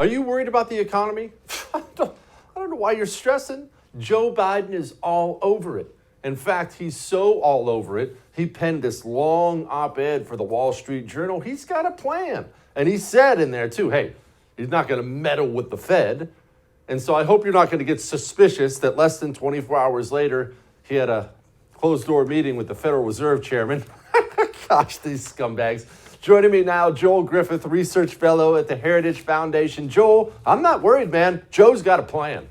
Are you worried about the economy? I don't know why you're stressing. Joe Biden is all over it. In fact, he's so all over it, he penned this long op-ed for the Wall Street Journal. He's got a plan. And he said in there too, hey, he's not going to meddle with the Fed. And so I hope you're not going to get suspicious that less than 24 hours later, he had a closed-door meeting with the Federal Reserve Chairman. Gosh, these scumbags. Joining me now, Joel Griffith, research fellow at the Heritage Foundation. Joel, I'm not worried, man. Joe's got a plan.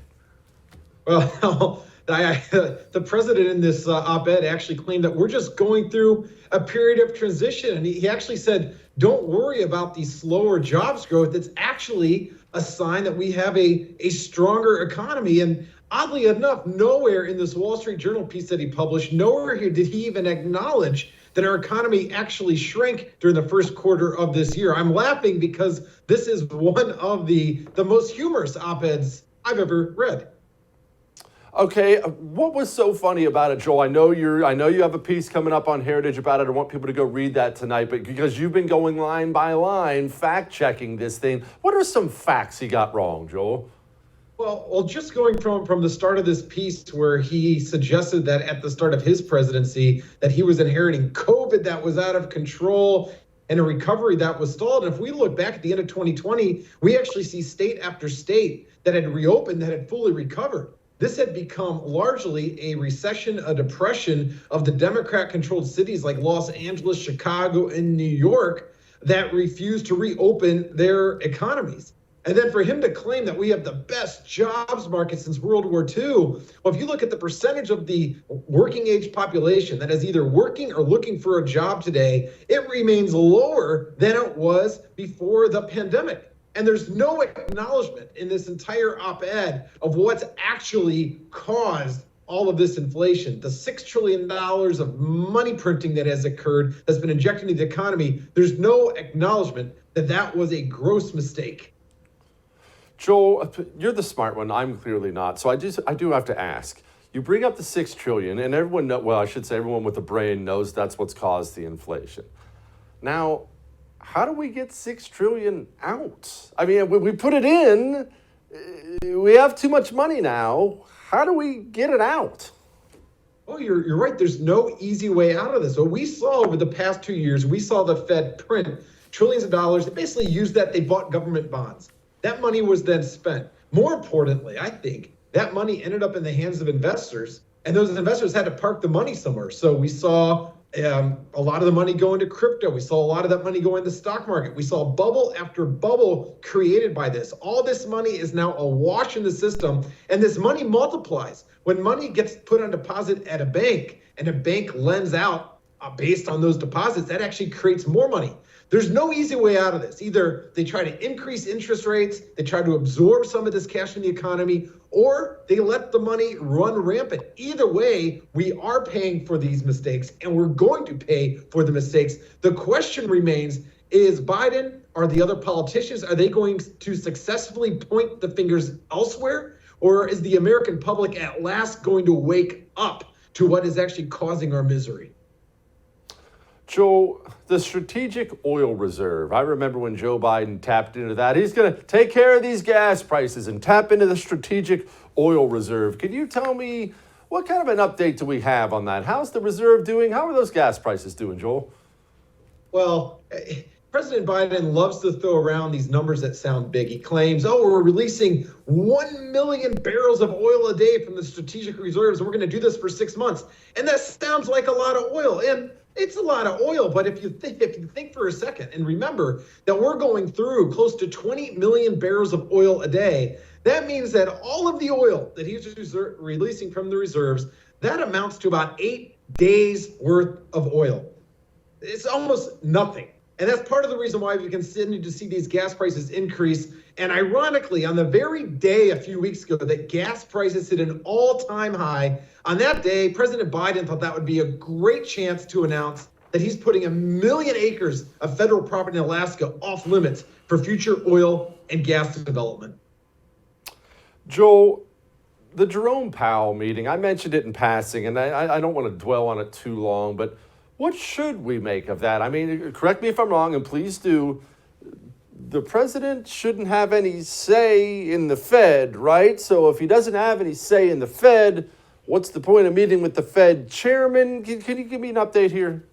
Well, the president in this op-ed actually claimed that we're just going through a period of transition. And he actually said, don't worry about the slower jobs growth. It's actually a sign that we have a stronger economy. And oddly enough, nowhere in this Wall Street Journal piece that he published, nowhere here did he even acknowledge that our economy actually shrank during the first quarter of this year. I'm laughing because this is one of the most humorous op-eds I've ever read. Okay, what was so funny about it, Joel? I know you have a piece coming up on Heritage about it. I want people to go read that tonight, but because you've been going line by line, fact-checking this thing, what are some facts he got wrong, Joel? Well, just going from the start of this piece where he suggested that at the start of his presidency that he was inheriting COVID that was out of control and a recovery that was stalled. And if we look back at the end of 2020, we actually see state after state that had reopened, that had fully recovered. This had become largely a recession, a depression of the Democrat-controlled cities like Los Angeles, Chicago, and New York that refused to reopen their economies. And then for him to claim that we have the best jobs market since World War II, well, if you look at the percentage of the working age population that is either working or looking for a job today, it remains lower than it was before the pandemic. And there's no acknowledgement in this entire op-ed of what's actually caused all of this inflation. The $6 trillion of money printing that has occurred, that's been injected into the economy, there's no acknowledgement that that was a gross mistake. Joel, you're the smart one. I'm clearly not. So I do have to ask. You bring up the $6 trillion, and everyone with a brain knows that's what's caused the inflation. Now, how do we get $6 trillion out? I mean, we put it in. We have too much money now. How do we get it out? Oh, you're right. There's no easy way out of this. What we saw over the past 2 years, we saw the Fed print trillions of dollars. They basically used that. They bought government bonds. That money was then spent. More importantly, I think that money ended up in the hands of investors, and those investors had to park the money somewhere. So we saw a lot of the money go into crypto. We saw a lot of that money go into the stock market. We saw bubble after bubble created by this. All this money is now awash in the system, and this money multiplies. When money gets put on deposit at a bank and a bank lends out based on those deposits, that actually creates more money. There's no easy way out of this. Either they try to increase interest rates, they try to absorb some of this cash in the economy, or they let the money run rampant. Either way, we are paying for these mistakes, and we're going to pay for the mistakes. The question remains, is Biden or the other politicians, are they going to successfully point the fingers elsewhere? Or is the American public at last going to wake up to what is actually causing our misery? Joe, the strategic oil reserve, I remember when Joe Biden tapped into that. He's going to take care of these gas prices and tap into the strategic oil reserve. Can you tell me what kind of an update do we have on that? How's the reserve doing? How are those gas prices doing, Joel? Well, President Biden loves to throw around these numbers that sound big. He claims, we're releasing 1 million barrels of oil a day from the strategic reserves, and we're going to do this for 6 months. And that sounds like a lot of oil. And it's a lot of oil, but if you think for a second and remember that we're going through close to 20 million barrels of oil a day, that means that all of the oil that he's releasing from the reserves, that amounts to about 8 days worth of oil. It's almost nothing. And that's part of the reason why we continue to see these gas prices increase. And ironically, on the very day a few weeks ago that gas prices hit an all-time high, on that day, President Biden thought that would be a great chance to announce that he's putting 1 million acres of federal property in Alaska off limits for future oil and gas development. Joel, the Jerome Powell meeting, I mentioned it in passing, and I don't want to dwell on it too long, but what should we make of that? I mean, correct me if I'm wrong, and please do. the president shouldn't have any say in the Fed, right? So if he doesn't have any say in the Fed, what's the point of meeting with the Fed chairman? Can you give me an update here?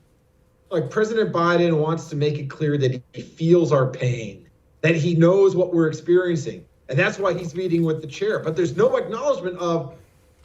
Like, President Biden wants to make it clear that he feels our pain, that he knows what we're experiencing. And that's why he's meeting with the chair. But there's no acknowledgement of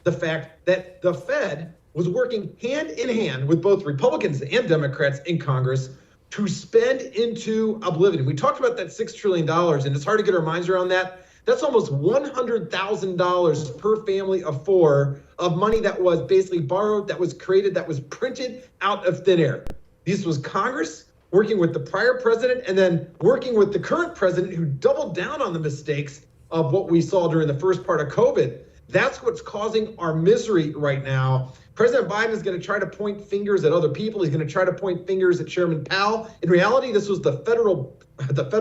the fact that the Fed was working hand in hand with both Republicans and Democrats in Congress to spend into oblivion. We talked about that $6 trillion, and it's hard to get our minds around that. That's almost $100,000 per family of four of money that was basically borrowed, that was created, that was printed out of thin air. This was Congress working with the prior president and then working with the current president, who doubled down on the mistakes of what we saw during the first part of COVID. That's what's causing our misery right now. President Biden is going to try to point fingers at other people. He's going to try to point fingers at Chairman Powell. In reality, this was the Federal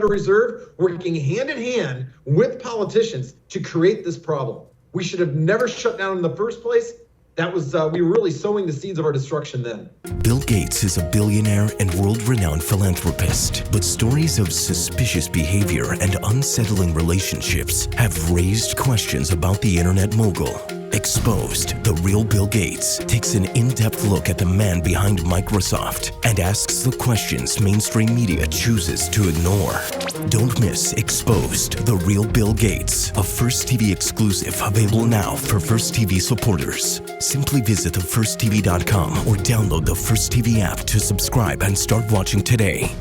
Reserve working hand in hand with politicians to create this problem. We should have never shut down in the first place. That was, we were really sowing the seeds of our destruction then. Bill Gates is a billionaire and world-renowned philanthropist, but stories of suspicious behavior and unsettling relationships have raised questions about the internet mogul. Exposed, The Real Bill Gates takes an in-depth look at the man behind Microsoft and asks the questions mainstream media chooses to ignore. Don't miss Exposed, The Real Bill Gates, a First TV exclusive available now for First TV supporters. Simply visit thefirsttv.com or download the First TV app to subscribe and start watching today.